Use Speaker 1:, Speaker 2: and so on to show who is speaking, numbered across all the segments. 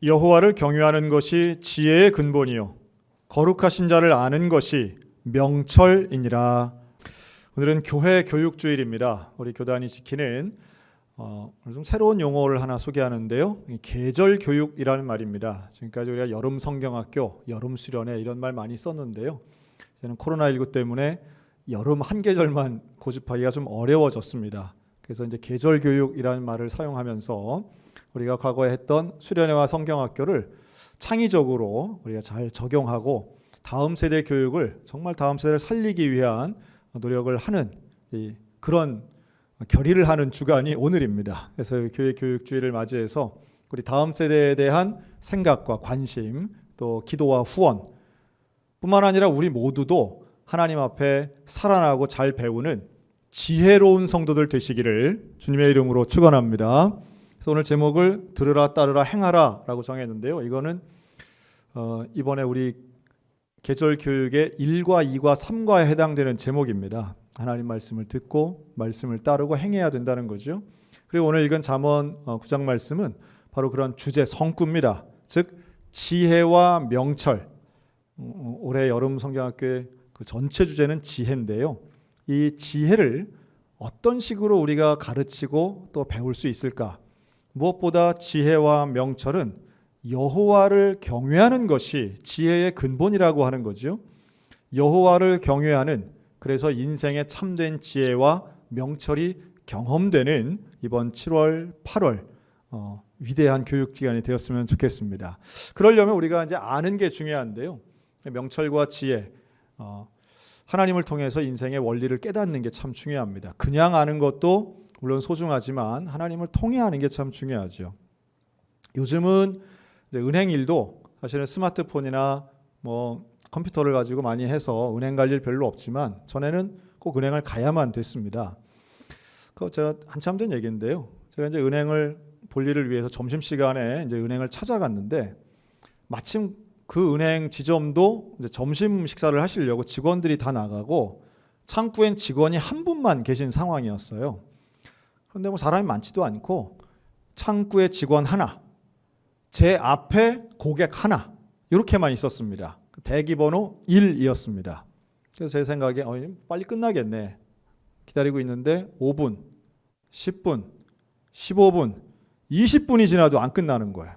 Speaker 1: 여호와를 경외하는 것이 지혜의 근본이요 거룩하신 자를 아는 것이 명철이니라. 오늘은 교회 교육주일입니다. 우리 교단이 지키는 좀 새로운 용어를 하나 소개하는데요. 계절 교육이라는 말입니다. 지금까지 우리가 여름 성경학교, 여름 수련회 이런 말 많이 썼는데요. 저는 코로나19 때문에 여름 한 계절만 고집하기가 좀 어려워졌습니다. 그래서 이제 계절 교육이라는 말을 사용하면서 우리가 과거에 했던 수련회와 성경학교를 창의적으로 우리가 잘 적용하고 다음 세대 교육을 정말 다음 세대를 살리기 위한 노력을 하는 그런 결의를 하는 주간이 오늘입니다. 그래서 교회 교육주의를 맞이해서 우리 다음 세대에 대한 생각과 관심, 또 기도와 후원 뿐만 아니라 우리 모두도 하나님 앞에 살아나고 잘 배우는 지혜로운 성도들 되시기를 주님의 이름으로 축원합니다. 그래서 오늘 제목을 들으라 따르라 행하라 라고 정했는데요. 이거는 이번에 우리 계절 교육의 1과 2과 3과에 해당되는 제목입니다. 하나님 말씀을 듣고 말씀을 따르고 행해야 된다는 거죠. 그리고 오늘 읽은 잠언 9장 말씀은 바로 그런 주제 성구입니다. 즉 지혜와 명철. 올해 여름 성경학교의 그 전체 주제는 지혜인데요. 이 지혜를 어떤 식으로 우리가 가르치고 또 배울 수 있을까? 무엇보다 지혜와 명철은 여호와를 경외하는 것이 지혜의 근본이라고 하는 거죠. 여호와를 경외하는, 그래서 인생의 참된 지혜와 명철이 경험되는 이번 7월, 8월 위대한 교육 기간이 되었으면 좋겠습니다. 그러려면 우리가 이제 아는 게 중요한데요. 명철과 지혜, 하나님을 통해서 인생의 원리를 깨닫는 게 참 중요합니다. 그냥 아는 것도 물론 소중하지만 하나님을 통해 아는 게 참 중요하죠. 요즘은 이제 은행 일도 사실은 스마트폰이나 뭐 컴퓨터를 가지고 많이 해서 은행 갈 일 별로 없지만 전에는 꼭 은행을 가야만 됐습니다. 그거 제가 한참 된 얘기인데요. 제가 이제 은행을 볼 일을 위해서 점심시간에 이제 은행을 찾아갔는데 마침 그 은행 지점도 이제 점심 식사를 하시려고 직원들이 다 나가고 창구엔 직원이 한 분만 계신 상황이었어요. 그런데 뭐 사람이 많지도 않고 창구에 직원 하나, 제 앞에 고객 하나 이렇게만 있었습니다. 대기번호 1이었습니다. 그래서 제 생각에 빨리 끝나겠네. 기다리고 있는데 5분, 10분, 15분, 20분이 지나도 안 끝나는 거예요.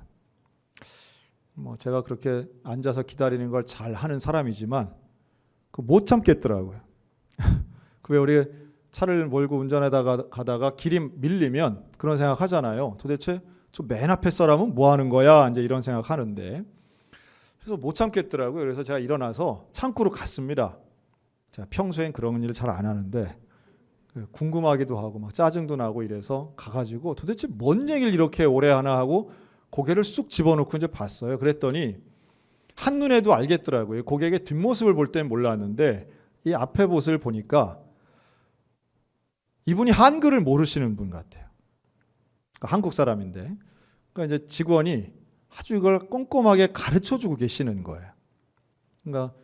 Speaker 1: 뭐 제가 그렇게 앉아서 기다리는 걸 잘 하는 사람이지만 못 참겠더라고요. 왜 우리 차를 몰고 운전하다가 가다가 길이 밀리면 그런 생각 하잖아요. 도대체 저 맨 앞에 사람은 뭐 하는 거야? 이제 이런 생각 하는데 그래서 못 참겠더라고요. 그래서 제가 일어나서 창구로 갔습니다. 제가 평소엔 그런 일을 잘 안 하는데 궁금하기도 하고 막 짜증도 나고 이래서 가가지고 도대체 뭔 얘기를 이렇게 오래 하나 하고 고개를 쑥 집어넣고 이제 봤어요. 그랬더니 한눈에도 알겠더라고요. 고객의 뒷모습을 볼 땐 몰랐는데 이 앞에 모습을 보니까 이분이 한글을 모르시는 분 같아요. 그러니까 한국 사람인데 그러니까 이제 직원이 아주 이걸 꼼꼼하게 가르쳐주고 계시는 거예요. 그러니까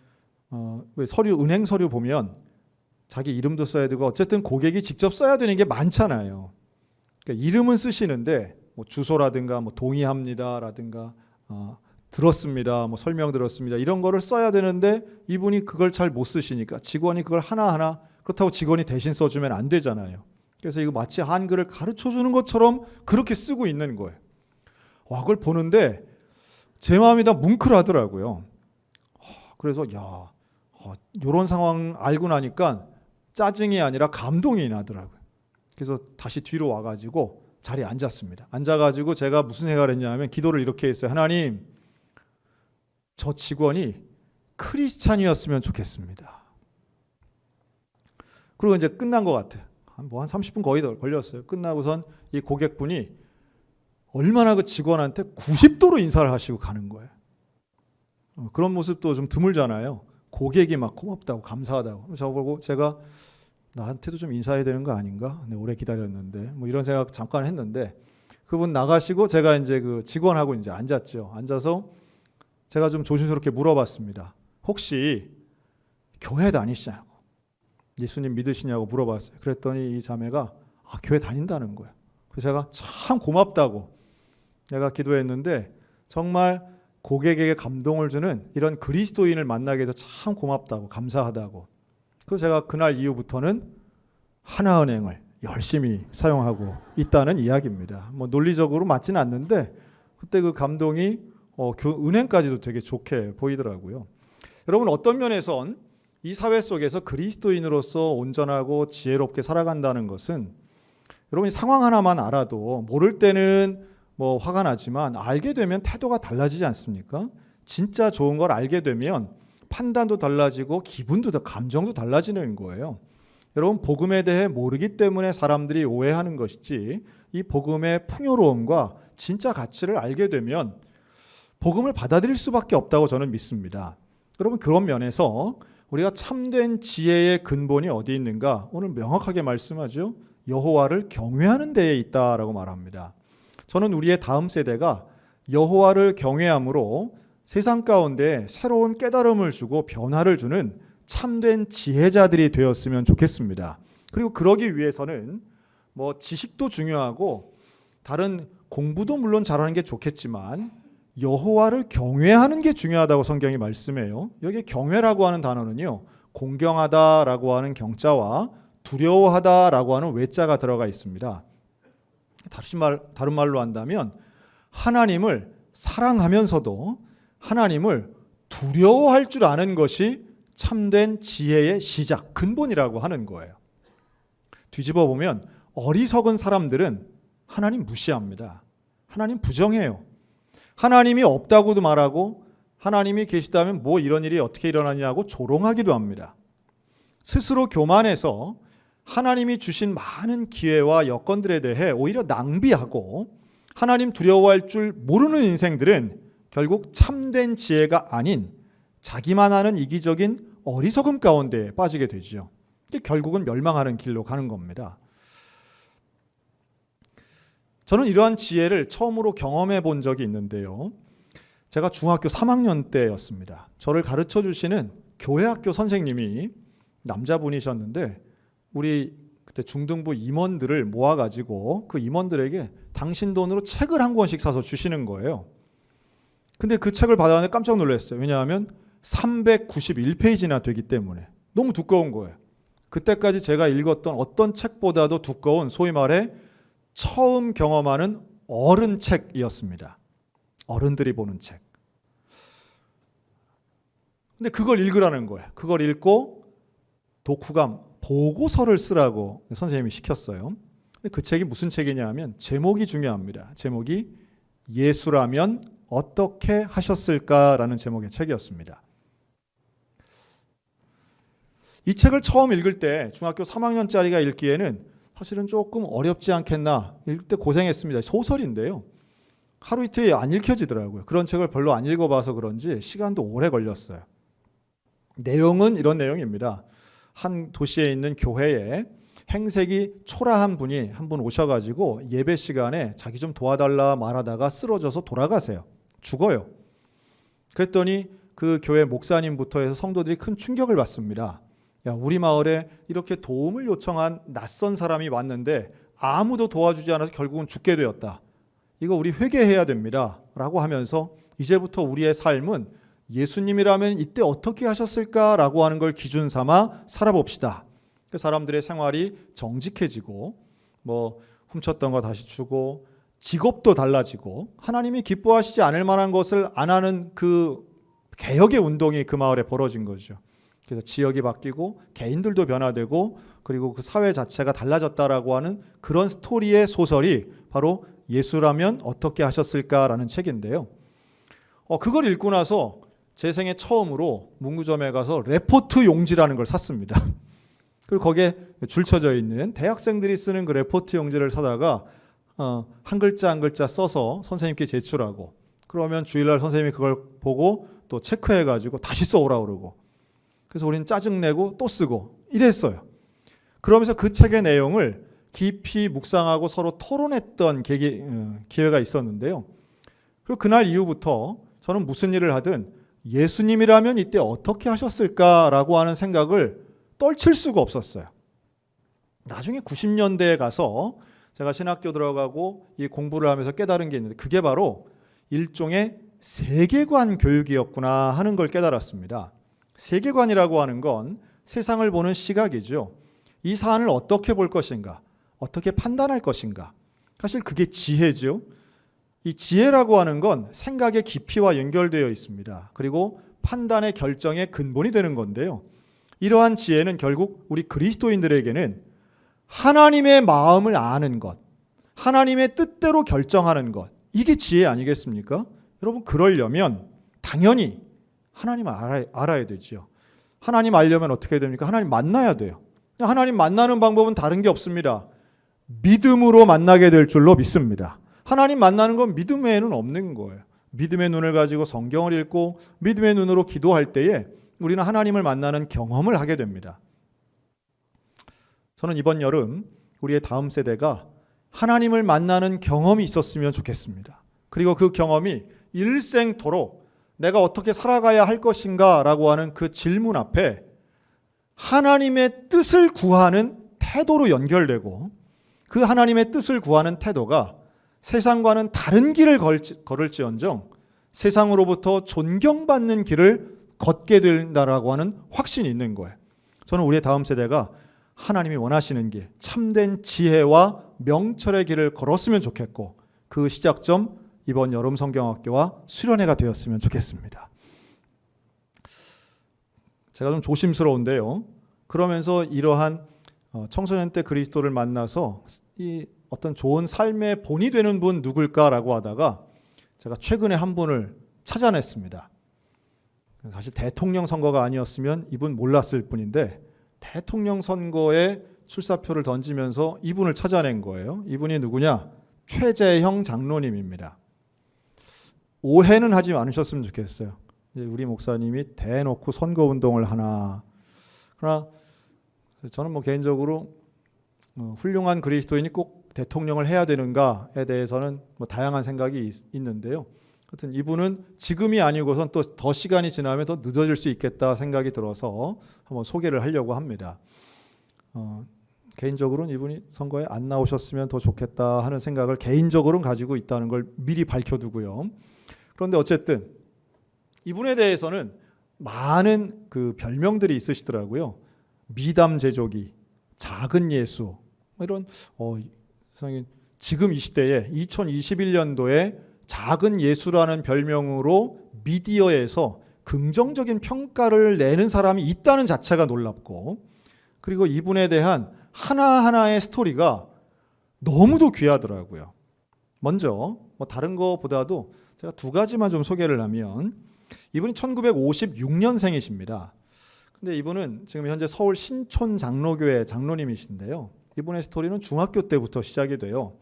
Speaker 1: 왜 은행 서류 보면 자기 이름도 써야 되고 어쨌든 고객이 직접 써야 되는 게 많잖아요. 그러니까 이름은 쓰시는데 뭐 주소라든가 뭐 동의합니다라든가 들었습니다, 뭐 설명 들었습니다 이런 거를 써야 되는데 이분이 그걸 잘 못 쓰시니까 직원이 그걸 하나하나 그렇다고 직원이 대신 써주면 안 되잖아요. 그래서 이거 마치 한글을 가르쳐주는 것처럼 그렇게 쓰고 있는 거예요. 와, 그걸 보는데 제 마음이 다 뭉클하더라고요. 그래서 이런 상황 알고 나니까 짜증이 아니라 감동이 나더라고요. 그래서 다시 뒤로 와가지고 자리에 앉았습니다. 앉아가지고 제가 무슨 생각을 했냐면 기도를 이렇게 했어요. 하나님, 저 직원이 크리스찬이었으면 좋겠습니다. 그리고 이제 끝난 것 같아요. 한 30분 거의 더 걸렸어요. 끝나고선 이 고객분이 얼마나 그 직원한테 90도로 인사를 하시고 가는 거예요. 그런 모습도 좀 드물잖아요. 고객이 막 고맙다고 감사하다고. 저보고 제가 나한테도 좀 인사해야 되는 거 아닌가? 오래 기다렸는데 뭐 이런 생각 잠깐 했는데 그분 나가시고 제가 이제 그 직원하고 이제 앉았죠. 앉아서 제가 좀 조심스럽게 물어봤습니다. 혹시 교회 다니시냐고, 예수님 믿으시냐고 물어봤어요. 그랬더니 이 자매가 교회 다닌다는 거예요. 그래서 제가 참 고맙다고 내가 기도했는데 정말 고객에게 감동을 주는 이런 그리스도인을 만나게 돼서 참 고맙다고, 감사하다고. 그래서 제가 그날 이후부터는 하나은행을 열심히 사용하고 있다는 이야기입니다. 뭐 논리적으로 맞지는 않는데 그때 그 감동이 은행까지도 되게 좋게 보이더라고요. 여러분, 어떤 면에선 이 사회 속에서 그리스도인으로서 온전하고 지혜롭게 살아간다는 것은 여러분이 상황 하나만 알아도 모를 때는 뭐 화가 나지만 알게 되면 태도가 달라지지 않습니까? 진짜 좋은 걸 알게 되면 판단도 달라지고 기분도 감정도 달라지는 거예요. 여러분, 복음에 대해 모르기 때문에 사람들이 오해하는 것이지 이 복음의 풍요로움과 진짜 가치를 알게 되면 복음을 받아들일 수밖에 없다고 저는 믿습니다. 여러분, 그런 면에서 우리가 참된 지혜의 근본이 어디 있는가? 오늘 명확하게 말씀하죠. 여호와를 경외하는 데에 있다라고 말합니다. 저는 우리의 다음 세대가 여호와를 경외함으로 세상 가운데 새로운 깨달음을 주고 변화를 주는 참된 지혜자들이 되었으면 좋겠습니다. 그리고 그러기 위해서는 뭐 지식도 중요하고 다른 공부도 물론 잘하는 게 좋겠지만 여호와를 경외하는 게 중요하다고 성경이 말씀해요. 여기 경외라고 하는 단어는요, 공경하다라고 하는 경자와 두려워하다라고 하는 외자가 들어가 있습니다. 다른 말로 한다면 하나님을 사랑하면서도 하나님을 두려워할 줄 아는 것이 참된 지혜의 시작, 근본이라고 하는 거예요. 뒤집어 보면 어리석은 사람들은 하나님 무시합니다. 하나님 부정해요. 하나님이 없다고도 말하고 하나님이 계시다면 뭐 이런 일이 어떻게 일어나냐고 조롱하기도 합니다. 스스로 교만해서 하나님이 주신 많은 기회와 여건들에 대해 오히려 낭비하고 하나님 두려워할 줄 모르는 인생들은 결국 참된 지혜가 아닌 자기만 아는 이기적인 어리석음 가운데 빠지게 되죠. 결국은 멸망하는 길로 가는 겁니다. 저는 이러한 지혜를 처음으로 경험해 본 적이 있는데요. 제가 중학교 3학년 때였습니다. 저를 가르쳐 주시는 교회학교 선생님이 남자분이셨는데 우리 그때 중등부 임원들을 모아가지고 그 임원들에게 당신 돈으로 책을 한 권씩 사서 주시는 거예요. 근데 그 책을 받았는데 깜짝 놀랐어요. 왜냐하면 391페이지나 되기 때문에 너무 두꺼운 거예요. 그때까지 제가 읽었던 어떤 책보다도 두꺼운, 소위 말해 처음 경험하는 어른 책이었습니다. 어른들이 보는 책. 근데 그걸 읽으라는 거예요. 그걸 읽고 독후감, 보고서를 쓰라고 선생님이 시켰어요. 근데 그 책이 무슨 책이냐 하면 제목이 중요합니다. 제목이 예수라면 어떻게 하셨을까라는 제목의 책이었습니다. 이 책을 처음 읽을 때 중학교 3학년짜리가 읽기에는 사실은 조금 어렵지 않겠나, 읽을 때 고생했습니다. 소설인데요. 하루 이틀이 안 읽혀지더라고요. 그런 책을 별로 안 읽어봐서 그런지 시간도 오래 걸렸어요. 내용은 이런 내용입니다. 한 도시에 있는 교회에 행색이 초라한 분이 한 분 오셔가지고 예배 시간에 자기 좀 도와달라 말하다가 쓰러져서 돌아가세요. 죽어요. 그랬더니 그 교회 목사님부터 해서 성도들이 큰 충격을 받습니다. 야, 우리 마을에 이렇게 도움을 요청한 낯선 사람이 왔는데 아무도 도와주지 않아서 결국은 죽게 되었다. 이거 우리 회개해야 됩니다. 라고 하면서 이제부터 우리의 삶은 예수님이라면 이때 어떻게 하셨을까라고 하는 걸 기준 삼아 살아봅시다. 그 사람들의 생활이 정직해지고 뭐 훔쳤던 거 다시 주고 직업도 달라지고 하나님이 기뻐하시지 않을 만한 것을 안 하는 그 개혁의 운동이 그 마을에 벌어진 거죠. 그래서 지역이 바뀌고 개인들도 변화되고 그리고 그 사회 자체가 달라졌다라고 하는 그런 스토리의 소설이 바로 예수라면 어떻게 하셨을까라는 책인데요. 그걸 읽고 나서 제 생애 처음으로 문구점에 가서 레포트 용지라는 걸 샀습니다. 그리고 거기에 줄 쳐져 있는 대학생들이 쓰는 그 레포트 용지를 사다가 한 글자 한 글자 써서 선생님께 제출하고 그러면 주일날 선생님이 그걸 보고 또 체크해가지고 다시 써오라 그러고 그래서 우리는 짜증내고 또 쓰고 이랬어요. 그러면서 그 책의 내용을 깊이 묵상하고 서로 토론했던 기회가 있었는데요. 그리고 그날 이후부터 저는 무슨 일을 하든 예수님이라면 이때 어떻게 하셨을까라고 하는 생각을 떨칠 수가 없었어요. 나중에 90년대에 가서 제가 신학교 들어가고 이 공부를 하면서 깨달은 게 있는데 그게 바로 일종의 세계관 교육이었구나 하는 걸 깨달았습니다. 세계관이라고 하는 건 세상을 보는 시각이죠. 이 사안을 어떻게 볼 것인가, 어떻게 판단할 것인가. 사실 그게 지혜죠. 이 지혜라고 하는 건 생각의 깊이와 연결되어 있습니다. 그리고 판단의 결정의 근본이 되는 건데요. 이러한 지혜는 결국 우리 그리스도인들에게는 하나님의 마음을 아는 것, 하나님의 뜻대로 결정하는 것, 이게 지혜 아니겠습니까? 여러분, 그러려면 당연히 하나님을 알아야 되지요. 하나님 알려면 어떻게 됩니까? 하나님 만나야 돼요. 하나님 만나는 방법은 다른 게 없습니다. 믿음으로 만나게 될 줄로 믿습니다. 하나님 만나는 건 믿음 외에는 없는 거예요. 믿음의 눈을 가지고 성경을 읽고 믿음의 눈으로 기도할 때에 우리는 하나님을 만나는 경험을 하게 됩니다. 저는 이번 여름 우리의 다음 세대가 하나님을 만나는 경험이 있었으면 좋겠습니다. 그리고 그 경험이 일생토록 내가 어떻게 살아가야 할 것인가 라고 하는 그 질문 앞에 하나님의 뜻을 구하는 태도로 연결되고, 그 하나님의 뜻을 구하는 태도가 세상과는 다른 길을 걸을지언정 세상으로부터 존경받는 길을 걷게 된다라고 하는 확신이 있는 거예요. 저는 우리의 다음 세대가 하나님이 원하시는 길, 참된 지혜와 명철의 길을 걸었으면 좋겠고, 그 시작점 이번 여름 성경학교와 수련회가 되었으면 좋겠습니다. 제가 좀 조심스러운데요. 그러면서 이러한 청소년 때 그리스도를 만나서 이 어떤 좋은 삶의 본이 되는 분 누굴까라고 하다가 제가 최근에 한 분을 찾아냈습니다. 사실 대통령 선거가 아니었으면 이분 몰랐을 뿐인데 대통령 선거에 출사표를 던지면서 이분을 찾아낸 거예요. 이분이 누구냐? 최재형 장로님입니다. 오해는 하지 않으셨으면 좋겠어요. 우리 목사님이 대놓고 선거운동을 하나. 그러나 저는 개인적으로 훌륭한 그리스도인이 꼭 대통령을 해야 되는가에 대해서는 다양한 생각이 있는데요. 하여튼 이분은 지금이 아니고선 또 더 시간이 지나면 더 늦어질 수 있겠다 생각이 들어서 한번 소개를 하려고 합니다. 개인적으로는 이분이 선거에 안 나오셨으면 더 좋겠다 하는 생각을 개인적으로는 가지고 있다는 걸 미리 밝혀두고요. 그런데 어쨌든 이분에 대해서는 많은 그 별명들이 있으시더라고요. 미담 제조기, 작은 예수, 이런 세상에 지금 이 시대에 2021년도에 작은 예수라는 별명으로 미디어에서 긍정적인 평가를 내는 사람이 있다는 자체가 놀랍고, 그리고 이분에 대한 하나하나의 스토리가 너무도 귀하더라고요. 먼저 다른 것보다도 제가 두 가지만 좀 소개를 하면, 이분이 1956년생이십니다. 근데 이분은 지금 현재 서울 신촌 장로교회 장로님이신데요. 이분의 스토리는 중학교 때부터 시작이 돼요.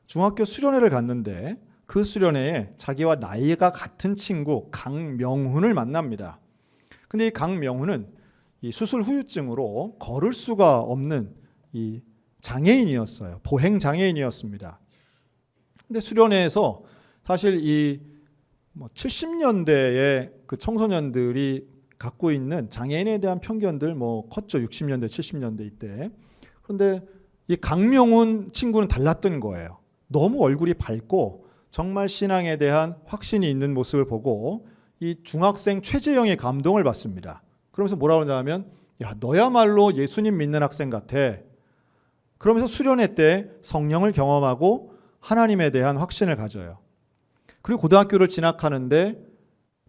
Speaker 1: 중학교 수련회를 갔는데 그 수련회에 자기와 나이가 같은 친구 강명훈을 만납니다. 근데 이 강명훈은 이 수술 후유증으로 걸을 수가 없는 이 장애인이었어요. 보행 장애인이었습니다. 근데 수련회에서 사실 이 70년대에 그 청소년들이 갖고 있는 장애인에 대한 편견들 컸죠. 60년대, 70년대 이때. 그런데 이 강명훈 친구는 달랐던 거예요. 너무 얼굴이 밝고 정말 신앙에 대한 확신이 있는 모습을 보고 이 중학생 최재형의 감동을 받습니다. 그러면서 뭐라고 하냐면, 야, 너야말로 예수님 믿는 학생 같아. 그러면서 수련회 때 성령을 경험하고 하나님에 대한 확신을 가져요. 그리고 고등학교를 진학하는데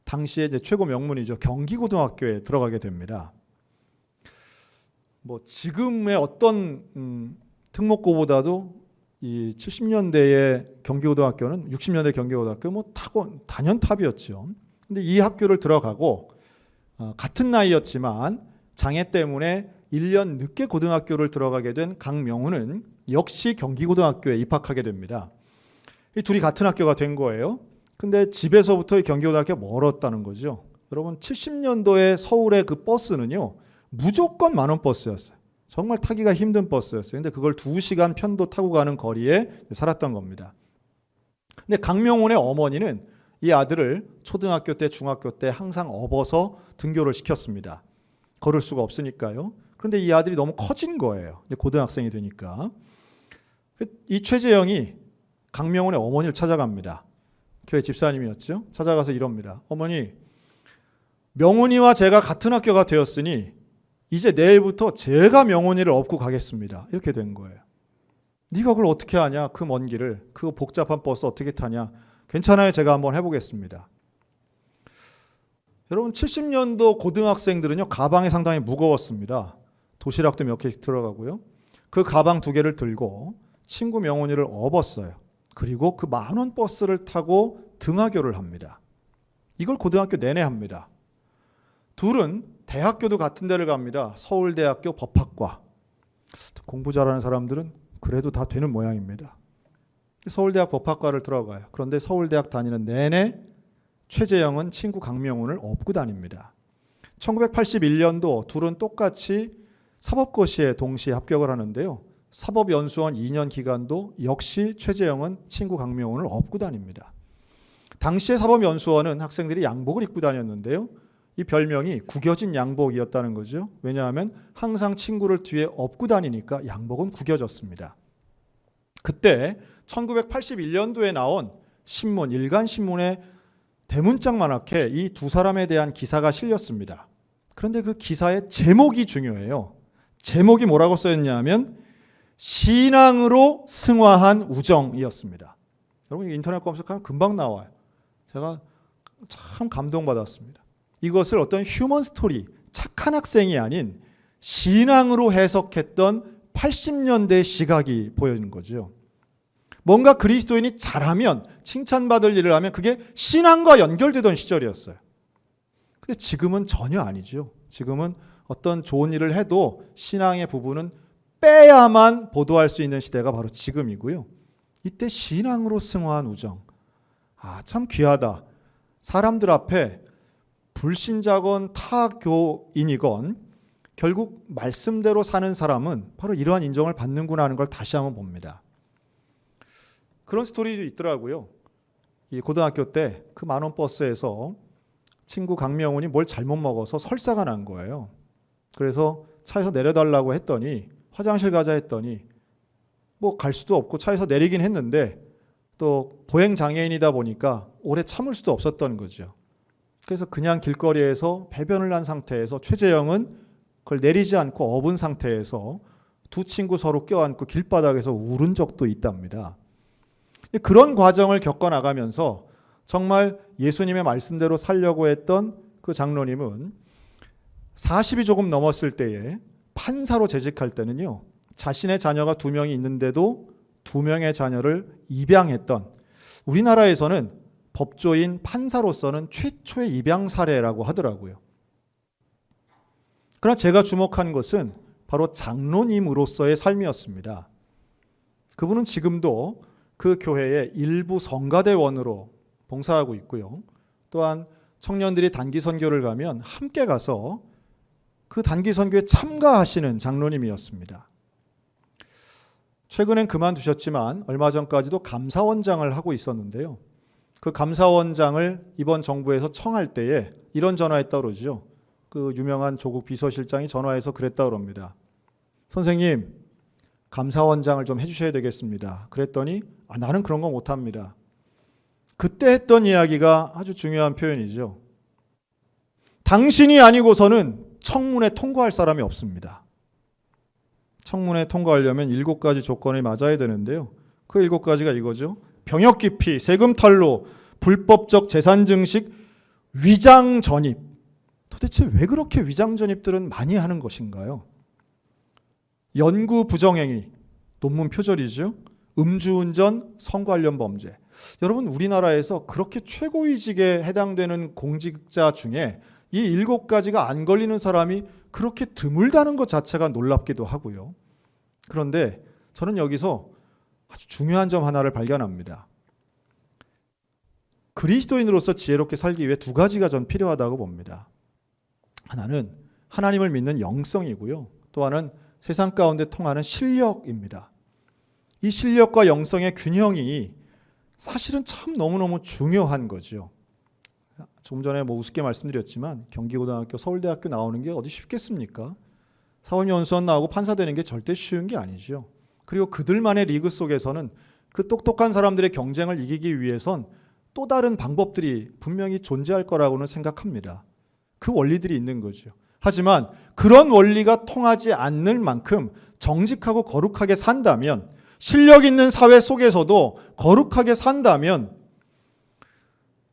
Speaker 1: 당시에 이제 최고 명문이죠. 경기고등학교에 들어가게 됩니다. 지금의 어떤 특목고보다도 이 70년대의 경기고등학교는 60년대 경기고등학교 단연탑이었죠. 근데 이 학교를 들어가고 같은 나이였지만 장애 때문에 1년 늦게 고등학교를 들어가게 된 강명훈은 역시 경기고등학교에 입학하게 됩니다. 이 둘이 같은 학교가 된 거예요. 근데 집에서부터 이 경기고등학교가 멀었다는 거죠. 여러분, 70년도에 서울의 그 버스는요, 무조건 만원 버스였어요. 정말 타기가 힘든 버스였어요. 근데 그걸 2시간 편도 타고 가는 거리에 살았던 겁니다. 근데 강명훈의 어머니는 이 아들을 초등학교 때, 중학교 때 항상 업어서 등교를 시켰습니다. 걸을 수가 없으니까요. 그런데 이 아들이 너무 커진 거예요. 이제 고등학생이 되니까. 이 최재형이 강명훈의 어머니를 찾아갑니다. 교회 집사님이었죠. 찾아가서 이럽니다. 어머니, 명훈이와 제가 같은 학교가 되었으니 이제 내일부터 제가 명훈이를 업고 가겠습니다. 이렇게 된 거예요. 네가 그걸 어떻게 하냐? 그 먼 길을, 그 복잡한 버스 어떻게 타냐? 괜찮아요. 제가 한번 해보겠습니다. 여러분 70년도 고등학생들은요, 가방이 상당히 무거웠습니다. 도시락도 몇 개씩 들어가고요. 그 가방 2개를 들고 친구 명훈이를 업었어요. 그리고 그 만원 버스를 타고 등하교를 합니다. 이걸 고등학교 내내 합니다. 둘은 대학교도 같은 데를 갑니다. 서울대학교 법학과. 공부 잘하는 사람들은 그래도 다 되는 모양입니다. 서울대학 법학과를 들어가요. 그런데 서울대학 다니는 내내 최재형은 친구 강명훈을 업고 다닙니다. 1981년도 둘은 똑같이 사법고시에 동시에 합격을 하는데요. 사법연수원 2년 기간도 역시 최재형은 친구 강명훈을 업고 다닙니다. 당시의 사법연수원은 학생들이 양복을 입고 다녔는데요. 이 별명이 구겨진 양복이었다는 거죠. 왜냐하면 항상 친구를 뒤에 업고 다니니까 양복은 구겨졌습니다. 그때 1981년도에 나온 신문, 일간신문에 대문짝만하게 이 두 사람에 대한 기사가 실렸습니다. 그런데 그 기사의 제목이 중요해요. 제목이 뭐라고 써있냐면 신앙으로 승화한 우정이었습니다. 여러분 인터넷 검색하면 금방 나와요. 제가 참 감동받았습니다. 이것을 어떤 휴먼 스토리, 착한 학생이 아닌 신앙으로 해석했던 80년대 시각이 보여지는 거죠. 뭔가 그리스도인이 잘하면, 칭찬받을 일을 하면 그게 신앙과 연결되던 시절이었어요. 근데 지금은 전혀 아니죠. 지금은 어떤 좋은 일을 해도 신앙의 부분은 빼야만 보도할 수 있는 시대가 바로 지금이고요. 이때 신앙으로 승화한 우정. 참 귀하다. 사람들 앞에 불신자건 타교인이건 결국 말씀대로 사는 사람은 바로 이러한 인정을 받는구나 하는 걸 다시 한번 봅니다. 그런 스토리도 있더라고요. 이 고등학교 때 그 만원 버스에서 친구 강명훈이 뭘 잘못 먹어서 설사가 난 거예요. 그래서 차에서 내려달라고 했더니 화장실 가자 했더니 뭐 갈 수도 없고 차에서 내리긴 했는데 또 보행장애인이다 보니까 오래 참을 수도 없었던 거죠. 그래서 그냥 길거리에서 배변을 한 상태에서 최재형은 그걸 내리지 않고 업은 상태에서 두 친구 서로 껴안고 길바닥에서 울은 적도 있답니다. 그런 과정을 겪어나가면서 정말 예수님의 말씀대로 살려고 했던 그 장로님은 40이 조금 넘었을 때에 판사로 재직할 때는요, 자신의 자녀가 2명이 있는데도 2명의 자녀를 입양했던, 우리나라에서는 법조인 판사로서는 최초의 입양 사례라고 하더라고요. 그러나 제가 주목한 것은 바로 장로님으로서의 삶이었습니다. 그분은 지금도 그 교회의 일부 성가대원으로 봉사하고 있고요. 또한 청년들이 단기 선교를 가면 함께 가서 그 단기 선교에 참가하시는 장로님이었습니다. 최근엔 그만두셨지만 얼마 전까지도 감사원장을 하고 있었는데요. 그 감사원장을 이번 정부에서 청할 때에 이런 전화했다고 그러죠. 그 유명한 조국 비서실장이 전화해서 그랬다고 그럽니다. 선생님, 감사원장을 좀 해주셔야 되겠습니다. 그랬더니 나는 그런 거 못합니다. 그때 했던 이야기가 아주 중요한 표현이죠. 당신이 아니고서는 청문회 통과할 사람이 없습니다. 청문회 통과하려면 7가지 조건이 맞아야 되는데요. 그 7가지가 이거죠. 병역 기피, 세금 탈루, 불법적 재산 증식, 위장 전입. 도대체 왜 그렇게 위장 전입들은 많이 하는 것인가요? 연구 부정행위, 논문 표절이죠. 음주운전, 선거 관련 범죄. 여러분 우리나라에서 그렇게 최고위직에 해당되는 공직자 중에 이 7가지가 안 걸리는 사람이 그렇게 드물다는 것 자체가 놀랍기도 하고요. 그런데 저는 여기서 아주 중요한 점 하나를 발견합니다. 그리스도인으로서 지혜롭게 살기 위해 2가지가 전 필요하다고 봅니다. 하나는 하나님을 믿는 영성이고요. 또 하나는 세상 가운데 통하는 실력입니다. 이 실력과 영성의 균형이 사실은 참 너무너무 중요한 거죠. 조금 전에 우습게 말씀드렸지만 경기고등학교, 서울대학교 나오는 게 어디 쉽겠습니까? 사법연수원 나오고 판사 되는 게 절대 쉬운 게 아니죠. 그리고 그들만의 리그 속에서는 그 똑똑한 사람들의 경쟁을 이기기 위해선 또 다른 방법들이 분명히 존재할 거라고는 생각합니다. 그 원리들이 있는 거죠. 하지만 그런 원리가 통하지 않는 만큼 정직하고 거룩하게 산다면, 실력 있는 사회 속에서도 거룩하게 산다면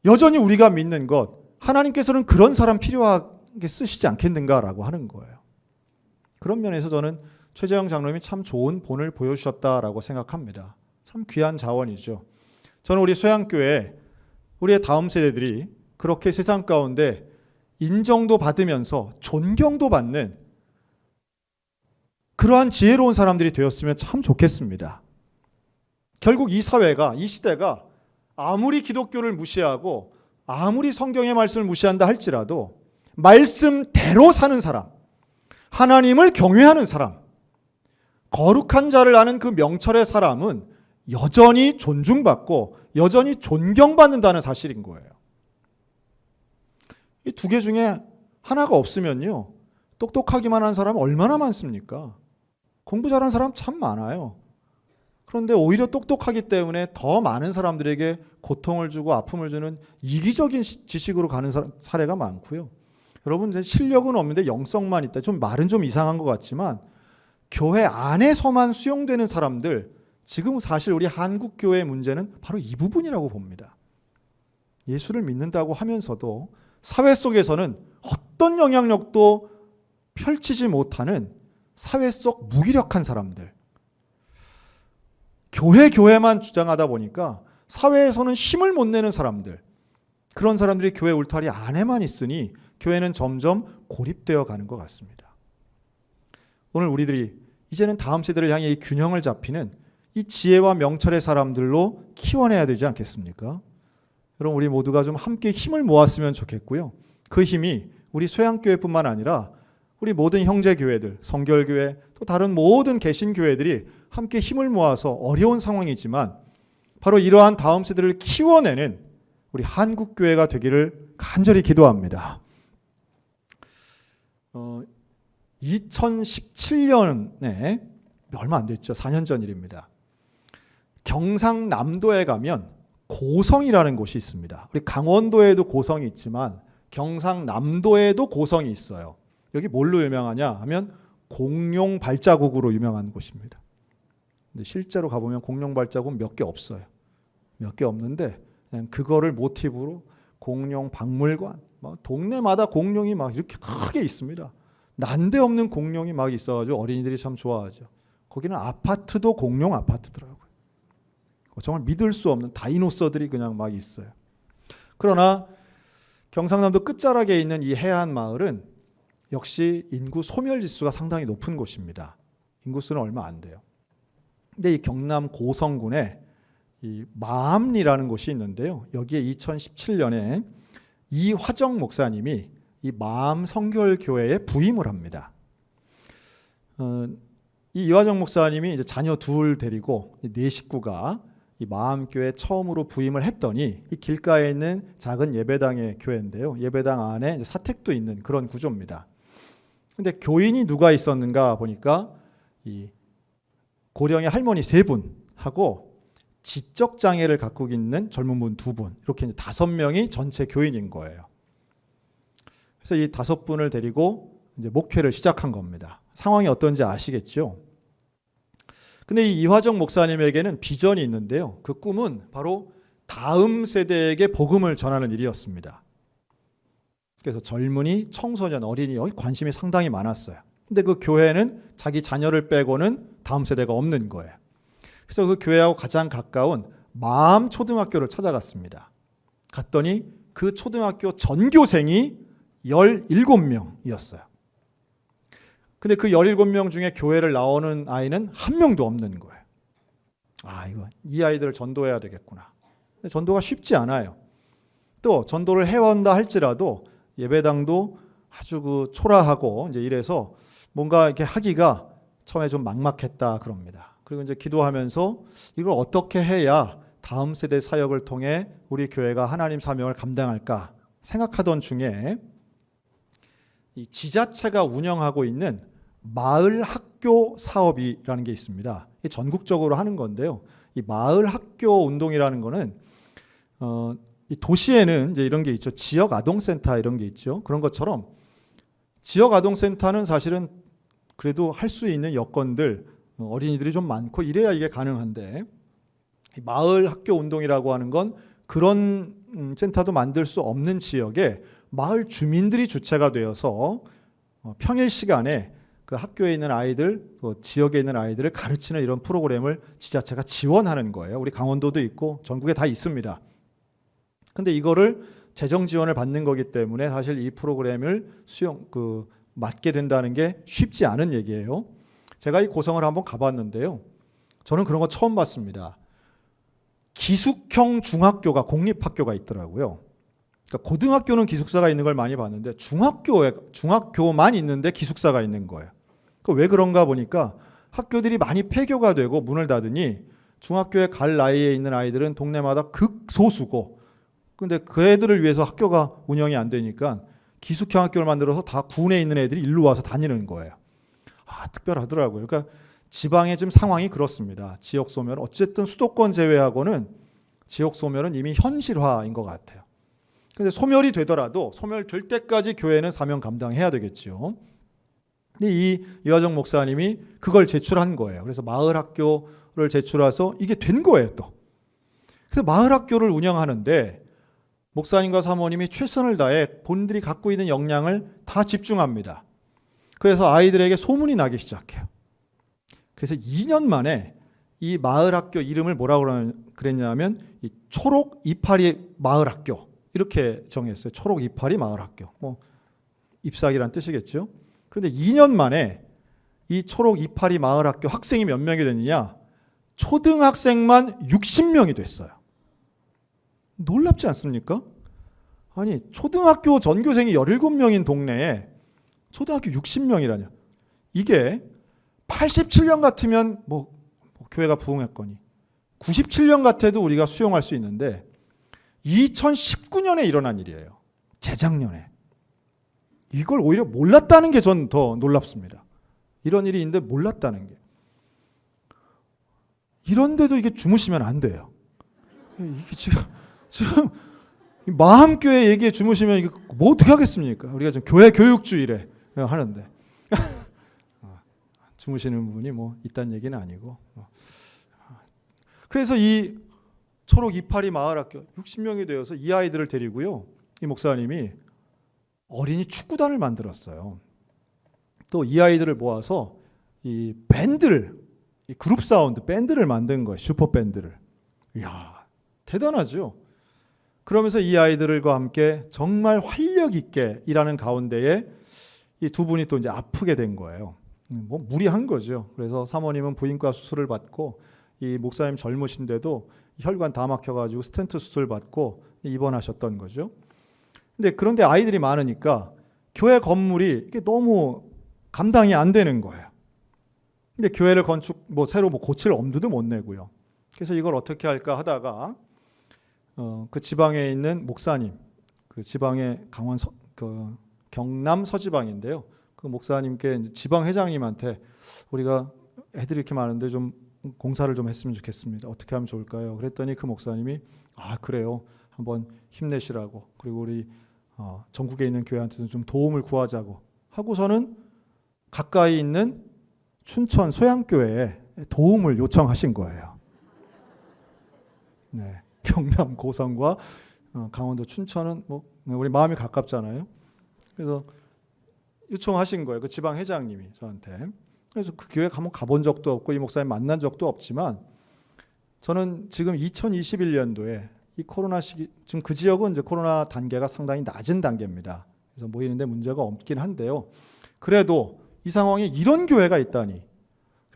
Speaker 1: 여전히 우리가 믿는 것, 하나님께서는 그런 사람 필요하게 쓰시지 않겠는가라고 하는 거예요. 그런 면에서 저는 최재형 장로님이 참 좋은 본을 보여주셨다라고 생각합니다. 참 귀한 자원이죠. 저는 우리 소양교회, 우리의 다음 세대들이 그렇게 세상 가운데 인정도 받으면서 존경도 받는 그러한 지혜로운 사람들이 되었으면 참 좋겠습니다. 결국 이 사회가, 이 시대가 아무리 기독교를 무시하고 아무리 성경의 말씀을 무시한다 할지라도 말씀대로 사는 사람, 하나님을 경외하는 사람, 거룩한 자를 아는 그 명철의 사람은 여전히 존중받고 여전히 존경받는다는 사실인 거예요. 이 두 개 중에 하나가 없으면요, 똑똑하기만 한 사람은 얼마나 많습니까? 공부 잘하는 사람 참 많아요. 그런데 오히려 똑똑하기 때문에 더 많은 사람들에게 고통을 주고 아픔을 주는 이기적인 지식으로 가는 사례가 많고요. 여러분, 실력은 없는데 영성만 있다. 좀 말은 좀 이상한 것 같지만 교회 안에서만 수용되는 사람들, 지금 사실 우리 한국 교회의 문제는 바로 이 부분이라고 봅니다. 예수를 믿는다고 하면서도 사회 속에서는 어떤 영향력도 펼치지 못하는 사회 속 무기력한 사람들, 교회만 주장하다 보니까 사회에서는 힘을 못 내는 사람들, 그런 사람들이 교회 울타리 안에만 있으니 교회는 점점 고립되어 가는 것 같습니다. 오늘 우리들이 이제는 다음 세대를 향해 이 균형을 잡히는 이 지혜와 명철의 사람들로 키워내야 되지 않겠습니까? 여러분, 우리 모두가 좀 함께 힘을 모았으면 좋겠고요. 그 힘이 우리 소양교회뿐만 아니라 우리 모든 형제교회들, 성결교회, 또 다른 모든 개신교회들이 함께 힘을 모아서 어려운 상황이지만 바로 이러한 다음 세대를 키워내는 우리 한국교회가 되기를 간절히 기도합니다. 2017년에 얼마 안 됐죠. 4년 전 일입니다. 경상남도에 가면 고성이라는 곳이 있습니다. 우리 강원도에도 고성이 있지만 경상남도에도 고성이 있어요. 여기 뭘로 유명하냐 하면 공룡 발자국으로 유명한 곳입니다. 근데 실제로 가보면 공룡 발자국 몇 개 없어요. 몇 개 없는데 그냥 그거를 모티브로 공룡 박물관, 동네마다 공룡이 막 이렇게 크게 있습니다. 난데없는 공룡이 막 있어가지고 어린이들이 참 좋아하죠. 거기는 아파트도 공룡 아파트더라고요. 정말 믿을 수 없는 다이노서들이 그냥 막 있어요. 그러나 경상남도 끝자락에 있는 이 해안 마을은 역시 인구 소멸 지수가 상당히 높은 곳입니다. 인구수는 얼마 안 돼요. 근데 이 경남 고성군에 이 마암리라는 곳이 있는데요. 여기에 2017년에 이화정 목사님이 이 마암 성결교회에 부임을 합니다. 이 이화정 목사님이 이제 자녀 둘 데리고 네 식구가 이 마암교회 처음으로 부임을 했더니 이 길가에 있는 작은 예배당의 교회인데요. 예배당 안에 이제 사택도 있는 그런 구조입니다. 근데 교인이 누가 있었는가 보니까 이 고령의 할머니 3분하고 지적 장애를 갖고 있는 젊은 분 2분, 이렇게 이제 5명이 전체 교인인 거예요. 그래서 이 5분을 데리고 이제 목회를 시작한 겁니다. 상황이 어떤지 아시겠죠? 근데 이 이화정 목사님에게는 비전이 있는데요. 그 꿈은 바로 다음 세대에게 복음을 전하는 일이었습니다. 그래서 젊은이, 청소년, 어린이 여기 관심이 상당히 많았어요. 근데 그 교회는 자기 자녀를 빼고는 다음 세대가 없는 거예요. 그래서 그 교회하고 가장 가까운 마암 초등학교를 찾아갔습니다. 갔더니 그 초등학교 전교생이 17명이었어요. 근데 그 17명 중에 교회를 나오는 아이는 한 명도 없는 거예요. 이 아이들을 전도해야 되겠구나. 근데 전도가 쉽지 않아요. 또 전도를 해온다 할지라도 예배당도 아주 초라하고 이제 이래서 뭔가 이렇게 하기가 처음에 좀 막막했다 그럽니다. 그리고 이제 기도하면서 이걸 어떻게 해야 다음 세대 사역을 통해 우리 교회가 하나님 사명을 감당할까 생각하던 중에 이 지자체가 운영하고 있는 마을 학교 사업이라는 게 있습니다. 전국적으로 하는 건데요. 이 마을 학교 운동이라는 거는 이 도시에는 이제 이런 게 있죠. 지역 아동센터 이런 게 있죠. 그런 것처럼 지역 아동센터는 사실은 그래도 할 수 있는 여건들, 어린이들이 좀 많고 이래야 이게 가능한데, 마을 학교 운동이라고 하는 건 그런 센터도 만들 수 없는 지역에 마을 주민들이 주체가 되어서 평일 시간에 그 학교에 있는 아이들, 또 지역에 있는 아이들을 가르치는 이런 프로그램을 지자체가 지원하는 거예요. 우리 강원도도 있고 전국에 다 있습니다. 근데 이거를 재정 지원을 받는 거기 때문에 사실 이 프로그램을 맡게 된다는 게 쉽지 않은 얘기예요. 제가 이 고성을 한번 가봤는데요. 저는 그런 거 처음 봤습니다. 기숙형 중학교가 공립학교가 있더라고요. 그러니까 고등학교는 기숙사가 있는 걸 많이 봤는데 중학교만 있는데 기숙사가 있는 거예요. 왜 그런가 보니까 학교들이 많이 폐교가 되고 문을 닫으니 중학교에 갈 나이에 있는 아이들은 동네마다 극소수고, 근데 그 애들을 위해서 학교가 운영이 안 되니까 기숙형 학교를 만들어서 다 군에 있는 애들이 일로 와서 다니는 거예요. 특별하더라고요. 그러니까 지방의 지금 상황이 그렇습니다. 지역 소멸, 어쨌든 수도권 제외하고는 지역 소멸은 이미 현실화인 것 같아요. 근데 소멸이 되더라도 소멸될 때까지 교회는 사명 감당해야 되겠죠. 근데 이화정 목사님이 그걸 제출한 거예요. 그래서 마을 학교를 제출해서 이게 된 거예요, 또. 그래서 마을 학교를 운영하는데 목사님과 사모님이 최선을 다해 본인들이 갖고 있는 역량을 다 집중합니다. 그래서 아이들에게 소문이 나기 시작해요. 그래서 2년 만에 이 마을 학교 이름을 뭐라고 그랬냐면 이 초록 이파리 마을 학교 이렇게 정했어요. 초록 이파리 마을 학교. 잎사귀란 뜻이겠죠. 그런데 2년 만에 이 초록 이파리 마을 학교 학생이 몇 명이 됐느냐? 초등학생만 60명이 됐어요. 놀랍지 않습니까? 아니, 초등학교 전교생이 17명인 동네에 초등학교 60명이라뇨. 이게 87년 같으면 교회가 부흥했거니 97년 같아도 우리가 수용할 수 있는데 2019년에 일어난 일이에요. 재작년에. 이걸 오히려 몰랐다는 게 전 더 놀랍습니다. 이런 일이 있는데 몰랐다는 게. 이런데도 이게 주무시면 안 돼요. 이게 지금 마음교회 얘기에 주무시면 이게 뭐 어떻게 하겠습니까? 우리가 지금 교회 교육주일에 하는데 주무시는 분이 있다는 얘기는 아니고. 그래서 이 초록 이파리 마을 학교 60명이 되어서 이 아이들을 데리고요. 이 목사님이 어린이 축구단을 만들었어요. 또 이 아이들을 모아서 이 밴드를, 이 그룹 사운드 밴드를 만든 거예요. 슈퍼 밴드를. 이야, 대단하죠. 그러면서 이 아이들과 함께 정말 활력 있게 일하는 가운데에 이 두 분이 또 이제 아프게 된 거예요. 무리한 거죠. 그래서 사모님은 부인과 수술을 받고 이 목사님 젊으신데도 혈관 다 막혀가지고 스텐트 수술 받고 입원하셨던 거죠. 그런데 아이들이 많으니까 교회 건물이 이게 너무 감당이 안 되는 거예요. 근데 교회를 새로 고칠 엄두도 못 내고요. 그래서 이걸 어떻게 할까 하다가 그 지방에 있는 목사님, 그 지방의 경남 서지방인데요. 그 목사님께 지방 회장님한테 우리가 애들이 이렇게 많은데 좀 공사를 좀 했으면 좋겠습니다. 어떻게 하면 좋을까요? 그랬더니 그 목사님이 그래요. 한번 힘내시라고. 그리고 우리 전국에 있는 교회한테는 좀 도움을 구하자고 하고서는 가까이 있는 춘천 소양교회에 도움을 요청하신 거예요. 네, 경남 고성과 강원도 춘천은 우리 마음이 가깝잖아요. 그래서 요청하신 거예요. 그 지방 회장님이 저한테. 그래서 그 교회 한번 가본 적도 없고 이 목사님 만난 적도 없지만 저는 지금 2021년도에 이 코로나 시기, 지금 그 지역은 이제 코로나 단계가 상당히 낮은 단계입니다. 그래서 모이는데 문제가 없긴 한데요. 그래도 이 상황에 이런 교회가 있다니.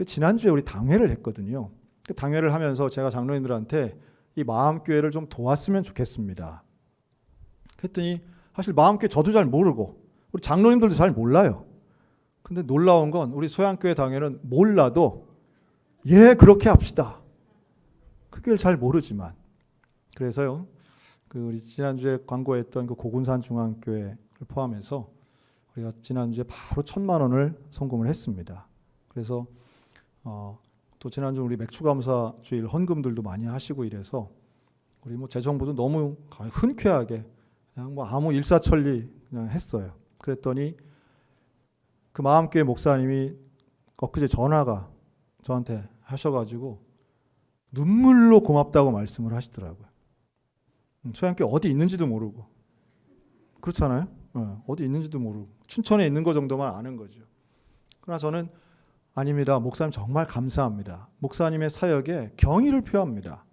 Speaker 1: 지난주에 우리 당회를 했거든요. 그 당회를 하면서 제가 장로님들한테 이 마음교회를 좀 도왔으면 좋겠습니다. 그랬더니 사실 마음교회 저도 잘 모르고 우리 장로님들도 잘 몰라요. 근데 놀라운 건 우리 소양교회 당회는 몰라도 그렇게 합시다. 그걸 잘 모르지만. 그래서요. 우리 지난주에 광고했던 그 고군산 중앙교회를 포함해서 우리가 지난주에 바로 1,000만 원을 송금을 했습니다. 그래서 또 지난주 우리 맥주감사 주일 헌금들도 많이 하시고 이래서 우리 뭐 재정부도 너무 흔쾌하게 그냥 뭐 아무 일사천리 그냥 했어요. 그랬더니 그 마음교회 목사님이 엊그제 전화가 저한테 하셔가지고 눈물로 고맙다고 말씀을 하시더라고요. 소양교회 어디 있는지도 모르고, 그렇잖아요. 어디 있는지도 모르고 춘천에 있는 거 정도만 아는 거죠. 그러나 저는 아닙니다. 목사님 정말 감사합니다. 목사님의 사역에 경의를 표합니다.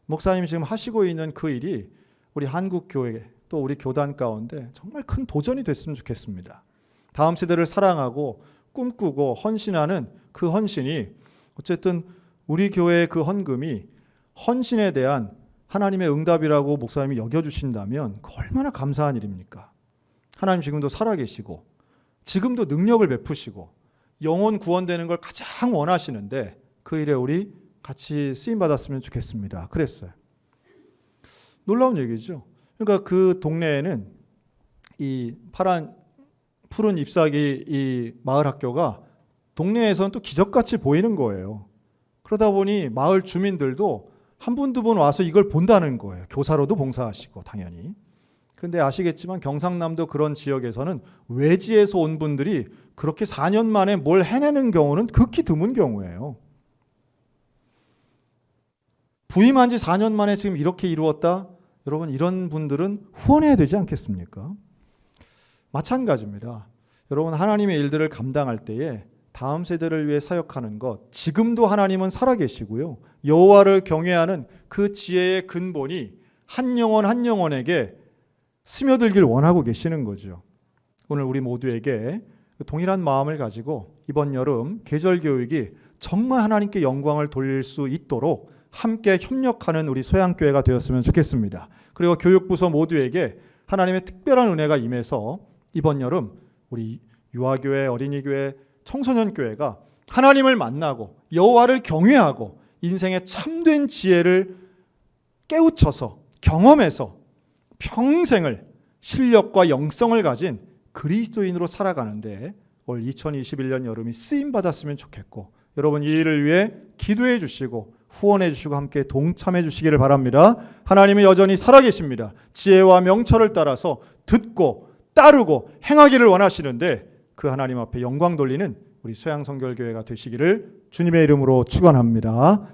Speaker 1: 목사님이 지금 하시고 있는 그 일이 우리 한국교회 또 우리 교단 가운데 정말 큰 도전이 됐으면 좋겠습니다. 다음 세대를 사랑하고 꿈꾸고 헌신하는 그 헌신이 어쨌든 우리 교회의 그 헌금이 헌신에 대한 하나님의 응답이라고 목사님이 여겨주신다면 얼마나 감사한 일입니까? 하나님 지금도 살아계시고 지금도 능력을 베푸시고 영혼 구원되는 걸 가장 원하시는데 그 일에 우리 같이 쓰임받았으면 좋겠습니다. 그랬어요. 놀라운 얘기죠. 그러니까 그 동네에는 이 푸른 잎사귀 이 마을 학교가 동네에서는 또 기적같이 보이는 거예요. 그러다 보니 마을 주민들도 한 분, 두 분 와서 이걸 본다는 거예요. 교사로도 봉사하시고 당연히. 그런데 아시겠지만 경상남도 그런 지역에서는 외지에서 온 분들이 그렇게 4년 만에 뭘 해내는 경우는 극히 드문 경우예요. 부임한 지 4년 만에 지금 이렇게 이루었다? 여러분 이런 분들은 후원해야 되지 않겠습니까? 마찬가지입니다. 여러분 하나님의 일들을 감당할 때에 다음 세대를 위해 사역하는 것, 지금도 하나님은 살아계시고요. 여호와를 경외하는 그 지혜의 근본이 한 영혼 한 영혼에게 스며들길 원하고 계시는 거죠. 오늘 우리 모두에게 동일한 마음을 가지고 이번 여름 계절 교육이 정말 하나님께 영광을 돌릴 수 있도록 함께 협력하는 우리 소양교회가 되었으면 좋겠습니다. 그리고 교육부서 모두에게 하나님의 특별한 은혜가 임해서 이번 여름 우리 유아교회, 어린이교회, 청소년교회가 하나님을 만나고 여호와를 경외하고 인생의 참된 지혜를 깨우쳐서 경험해서 평생을 실력과 영성을 가진 그리스도인으로 살아가는데 올 2021년 여름이 쓰임받았으면 좋겠고 여러분 이 일을 위해 기도해 주시고 후원해 주시고 함께 동참해 주시기를 바랍니다. 하나님은 여전히 살아계십니다. 지혜와 명철을 따라서 듣고 따르고 행하기를 원하시는데 그 하나님 앞에 영광 돌리는 우리 소양성결교회가 되시기를 주님의 이름으로 축원합니다.